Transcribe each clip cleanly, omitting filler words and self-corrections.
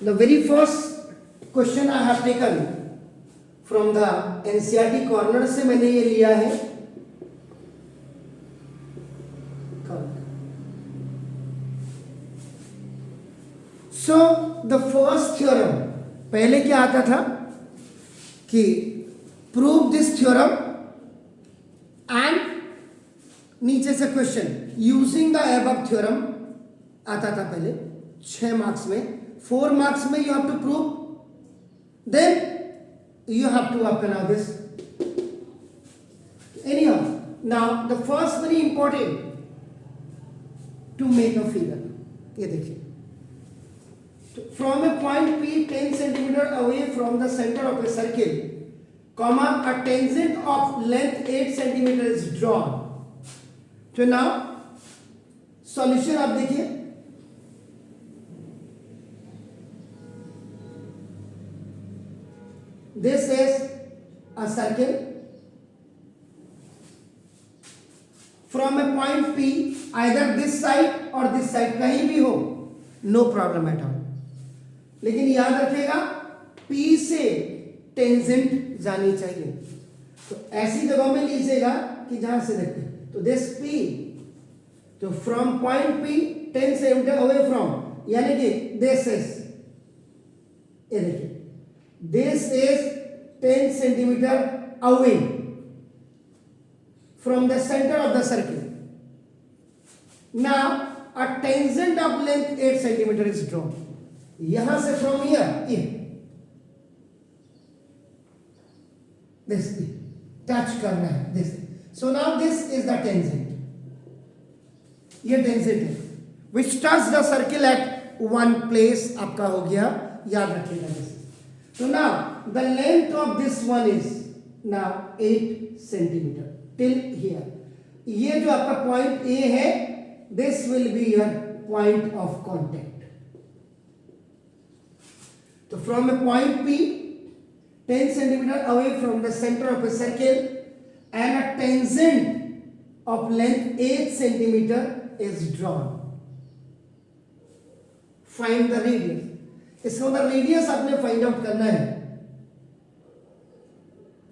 The very first question I have taken from the NCERT corner से मैंने ये लिया है. So the first theorem, पहले क्या आता था कि prove this theorem and नीचे से question using the above theorem आता था पहले 6 मार्क्स में. 4 मार्क्स में you have to prove, then you have to apply now this. Anyhow, now the first very important to make a figure. ये देखिए, from a point P 10 centimeter away from the center of a circle, comma, a tangent of length 8 centimeter is drawn. So now solution आप देखिए, this is a circle from a point P, either this side or this side, कहीं भी हो, no problem at all. लेकिन याद रखिएगा P से tangent जानी चाहिए. तो ऐसी जगह में लीजिएगा कि जहां से देखते हैं. तो दिस P, तो from point P 10 centimetre away from, यानी कि दिस इज, ये देखिए, this is 10 centimeter away from the center of the circle. Now a tangent of length 8 centimeter is drawn. यहां से from here this टच करना है this. So now this is the tangent. ये tangent है which touch the circle at one place. आपका हो गया, याद रखिएगा this. So now the length of this one is now 8 centimeter till here. ये जो आपका point A है, this will be your point of contact. So from a point P 10 centimeter away from the center of a circle and a tangent of length 8 centimeter is drawn. Find the radius. इसका मतलब radius आपने find out करना है.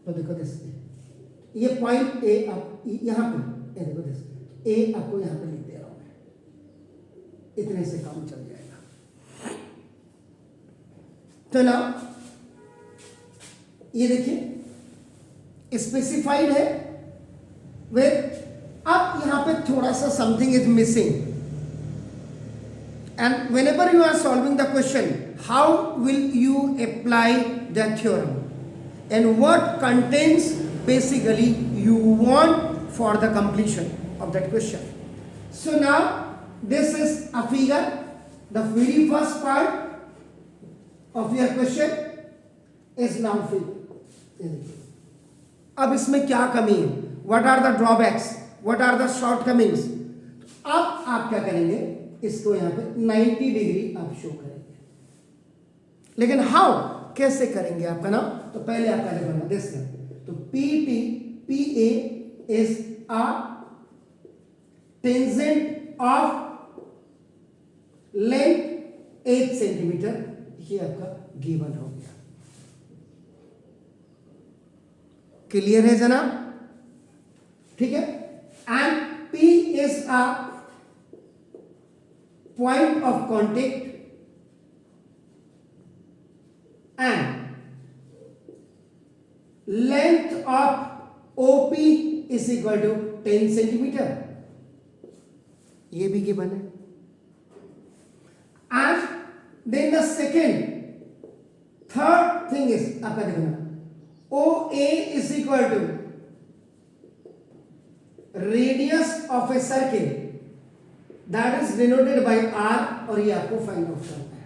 तो देखो this, ये point A आप यहां पे, ये देखो दिस ए आपको यहां पे लिख दे रहा हूं मैं, इतने से काम चल जाएगा. तो ना ये देखिए स्पेसिफाइड है विद. अब यहां पे थोड़ा सा something is missing. And whenever you are solving the question, how will you apply the theorem and what contents basically you want for the completion of that question. So now this is a figure. The very first part of your question is now figure. अब इसमें क्या कमी है, what are the drawbacks, what are the shortcomings. अब आप क्या करेंगे, इसको यहां पे 90 डिग्री आप शो करेंगे. लेकिन हाउ, कैसे करेंगे आपका ना, तो पहले आपका लिखना दिस. तो PA is a tangent of length 8 centimetre. ये आपका गिवन हो गया. क्लियर है जनाब? ठीक है. And P is a point of contact and length of OP is equal to 10 centimeter. ये भी गिवन है. And then the third thing is आपका देखना, OA is equal to radius of a circle that is denoted by R, और ये आपको find out करना है.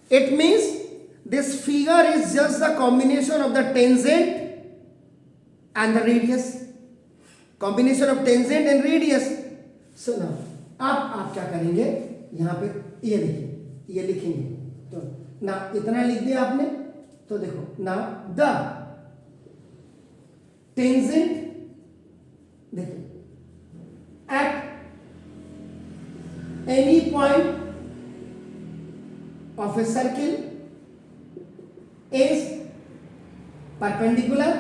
It means this figure is just the combination of the tangent and the radius. Combination of tangent and radius. So now आप क्या करेंगे, यहाँ पे ये देखिए, ये लिखेंगे. तो ना इतना लिख दिया आपने. तो देखो ना द टेंजेंट देखिए at any point of a circle is perpendicular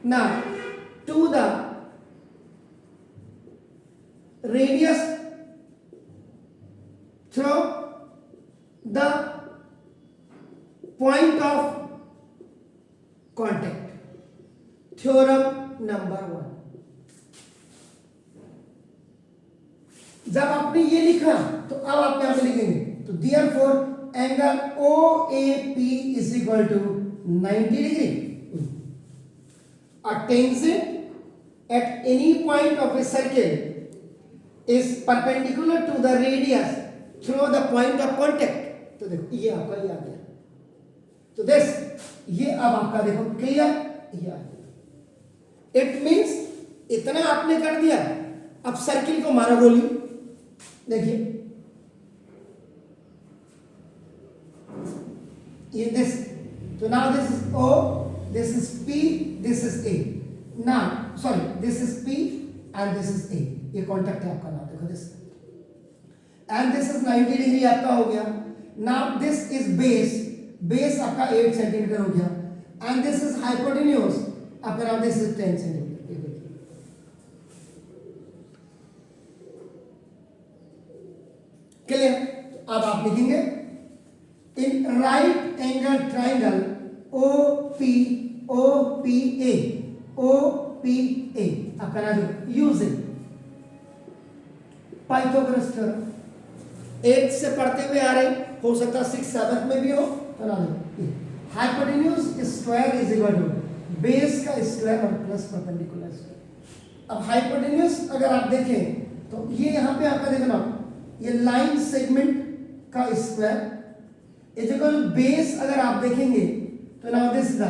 now to the radius through the point of contact. Theorem number 1. जब आपने ये लिखा तो अब आप यहां पे लिखेंगे, तो therefore angle OAP is equal to 90 degree. A tangent at any point of a circle is perpendicular to the radius through the point of contact. तो देखो ये आपका ये आ गया, तो दिस ये अब आपका देखो क्लियर ये आ गया. इट मीन्स इतना आपने कर दिया. अब सर्किल को मारो गोली, देखिए ये दिस, तो now this is O, this is P, this is A. Now sorry this is P and this is A. ये कॉन्टैक्ट है आपका. नाउ देखो this and this is 90 degree आपका हो गया. Now this is base, base आपका 8 centimetre हो गया एंड दिस इज हाइपोटेन्यूज आपका. Now this is 10 centimetre. Clear. अब आप लिखेंगे in right angle triangle OPA आपका नाम यूजिंग पाइथागोरस थ्योरम. 8 से पढ़ते हुए आ रहे, हो सकता है 6 7 में भी हो. तो ना hypotenuse square is equal to base का स्क्वायर और प्लस परपेंडिकुलर स्क्वायर. अब हाइपोटेन्यूज अगर आप देखें तो ये यहाँ पे आपका देखना, ये लाइन सेगमेंट का स्क्वायर इज इक्वल बेस. अगर आप देखेंगे तो नाउ दिस द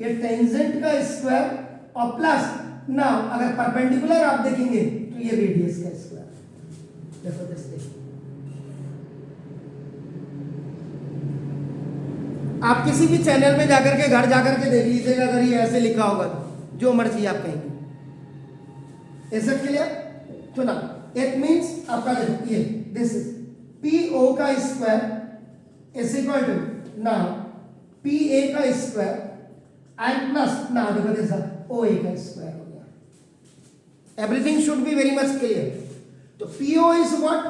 ये टेंजेंट का स्क्वायर और प्लस नाउ अगर परपेंडिकुलर आप देखेंगे तो ये रेडियस का स्क्वायर. देखो दिस देखिए, आप किसी भी चैनल में जाकर के घर जाकर के देख लीजिएगा, अगर ये ऐसे लिखा होगा तो जो मर्जी आप कहेंगे. ऐसा क्लियर. तो ना इट मींस आपका देखो ये दिस इज PO का square is equal to now PA का स्क्वायर एंड प्लस नाउ देखो दिस OA का स्क्वायर हो गया. Everything should be very much clear. तो PO is what,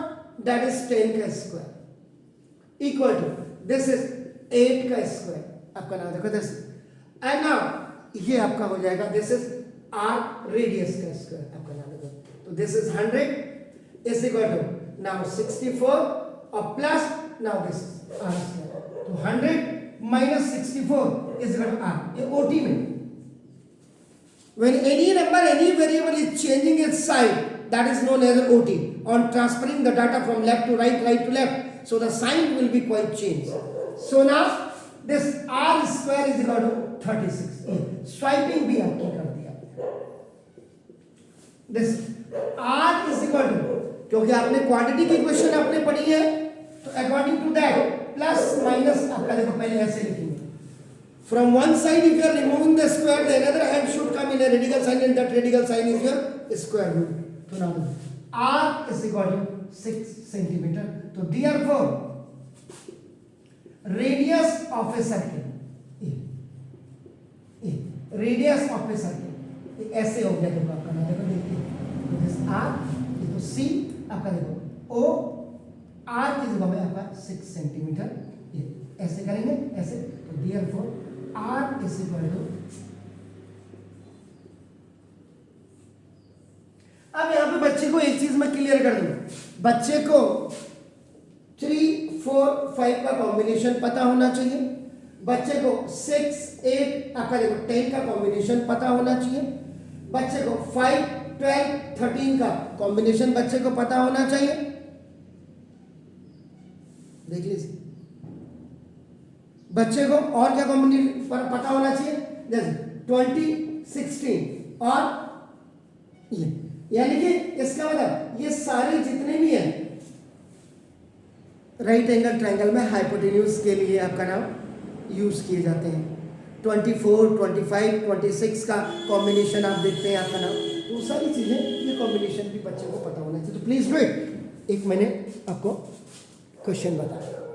that is 10 का square equal to this is 8 का square आपका. नाम देखो दिस एंड नाउ ये आपका हो जाएगा दिस इज R रेडियस का स्क्वायर आपका. नाम देखो, तो this is 100 is equal to now 64 or plus now this is R square. तो 100 minus 64 is equal to R. ये OT में when any number, any variable is changing its sign, that is known as OT. On transferring the data from left to right, right to left, so the sign will be quite changed. So now this R square is equal to 36. Swiping भी आपने कर दिया. This R is equal to, क्योंकि आपने quantity की question आपने पढ़ी है, तो according to that plus minus आपका देखो पहले ऐसे लिखेंगे. From one side if you are removing the square, the another hand should come in a radical sign and that radical sign is your square root. तो now R is equal to 6 centimetre. तो therefore radius of a circle, radius of a circle ऐसे हो गया. देखो आपका नाम देखो देखिए, दिस R, देखो C आपका देखो O, R की जगह में आपका 6 सेंटीमीटर. ये ऐसे करेंगे ऐसे. तो therefore R is equal to, अब यहाँ पे बच्चे को एक चीज मैं क्लियर कर दूं. बच्चे को 3 4 5 का कॉम्बिनेशन पता होना चाहिए. बच्चे को 6 8 आपका देखो 10 का कॉम्बिनेशन पता होना चाहिए. बच्चे को 5 12 13 का कॉम्बिनेशन बच्चे को पता होना चाहिए. देख लीजिए बच्चे को और क्या कॉम्बिनेशन पता होना चाहिए, जैसे 20 16 और ये, यानी कि इसका मतलब ये सारे जितने भी हैं राइट एंगल ट्रायंगल में हाइपोटेन्यूज के लिए आपका नाम यूज किए जाते हैं. 24 25 26 का कॉम्बिनेशन आप देखते हैं आपका नाम. तो सारी चीजें ये कॉम्बिनेशन भी बच्चे को पता होना चाहिए. तो प्लीज डू इट. एक मैंने आपको क्वेश्चन बताया।